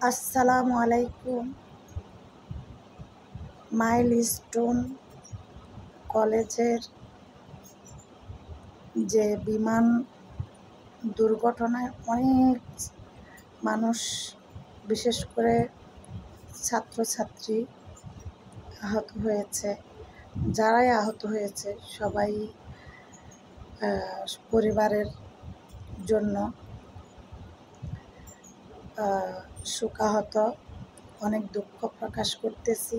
আসসালামু আলাইকুম। মাইলস্টোন কলেজের যে বিমান দুর্ঘটনায় অনেক মানুষ, বিশেষ করে ছাত্রছাত্রী আহত হয়েছে। যারাই আহত হয়েছে সবাই পরিবারের জন্য শোকাহত, অনেক দুঃখ প্রকাশ করতেছি।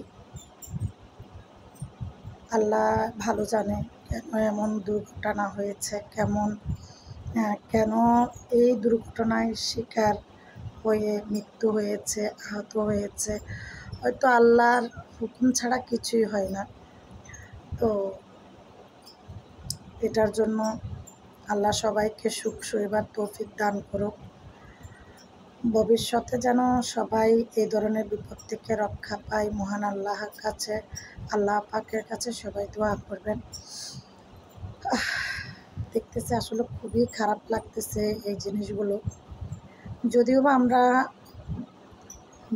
আল্লাহ ভালো জানে কেন এমন দুর্ঘটনা হয়েছে, কেন এই দুর্ঘটনায় শিকার হয়ে মৃত্যু হয়েছে, আহত হয়েছে। হয়তো আল্লাহর হুকুম ছাড়া কিছুই হয় না। তো এটার জন্য আল্লাহ সবাইকে সুখ সইবার তৌফিক দান করুক। ভবিষ্যতে যেন সবাই এই ধরনের বিপদ থেকে রক্ষা পায়। মহান আল্লাহর কাছে, আল্লাহ পাকের কাছে সবাই দোয়া করবেন। দেখতেছে আসলে খুবই খারাপ লাগতেছে এই জিনিসগুলো। যদিও বা আমরা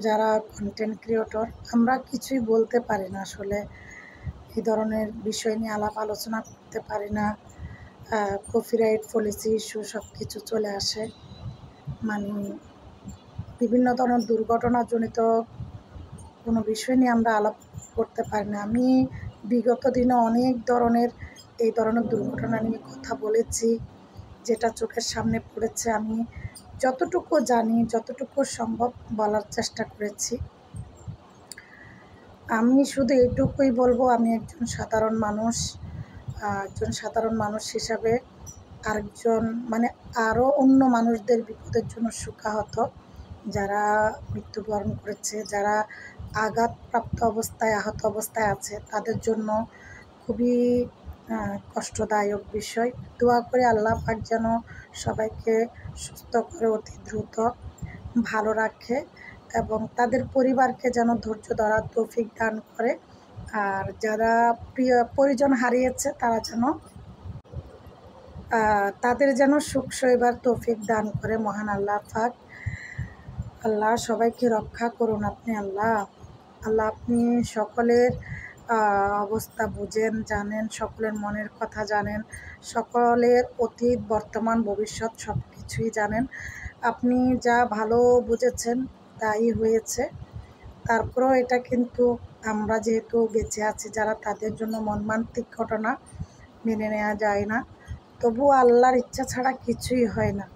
যারা কন্টেন্ট ক্রিয়েটর, আমরা কিছুই বলতে পারি না, আসলে এই ধরনের বিষয় নিয়ে আলাপ আলোচনা করতে পারি না। কপিরাইট পলিসি ইস্যু সব কিছু চলে আসে, মানে বিভিন্ন ধরনের দুর্ঘটনাজনিত কোনো বিষয় নিয়ে আমরা আলাপ করতে পারি না। আমি বিগত দিনে অনেক ধরনের এই ধরনের দুর্ঘটনা নিয়ে কথা বলেছি, যেটা চোখের সামনে পড়েছে আমি যতটুকু জানি, যতটুকু সম্ভব বলার চেষ্টা করেছি। আমি শুধু এটুকুই বলবো, আমি একজন সাধারণ মানুষ হিসাবে আরেকজন, মানে আরও অন্য মানুষদের বিপদের জন্য শোকাহত, যারা মৃত্যুবরণ করেছে, যারা আঘাতপ্রাপ্ত অবস্থায়, আহত অবস্থায় আছে, তাদের জন্য খুবই কষ্টদায়ক বিষয়। দোয়া করে আল্লাহ পাক যেন সবাইকে সুস্থ করে অতি দ্রুত ভালো রাখে এবং তাদের পরিবারকে যেন ধৈর্য ধরার তৌফিক দান করে। আর যারা প্রিয় পরিজন হারিয়েছে তাদের যেন সুখ সইবার তৌফিক দান করে মহান আল্লাহ পাক। আল্লাহ সবাইকে রক্ষা করুন। আল্লাহ আপনি সকলের অবস্থা বুঝেন, জানেন, সকলের মনের কথা জানেন, সকলের অতীত, বর্তমান, ভবিষ্যৎ সব কিছুই জানেন। আপনি যা ভালো বুঝেছেন তাই হয়েছে। তারপরেও এটা কিন্তু আমরা যেহেতু বেঁচে আছি যারা, তাদের জন্য মর্মান্তিক ঘটনা মেনে নেওয়া যায় না। তবুও আল্লাহর ইচ্ছা ছাড়া কিছুই হয় না।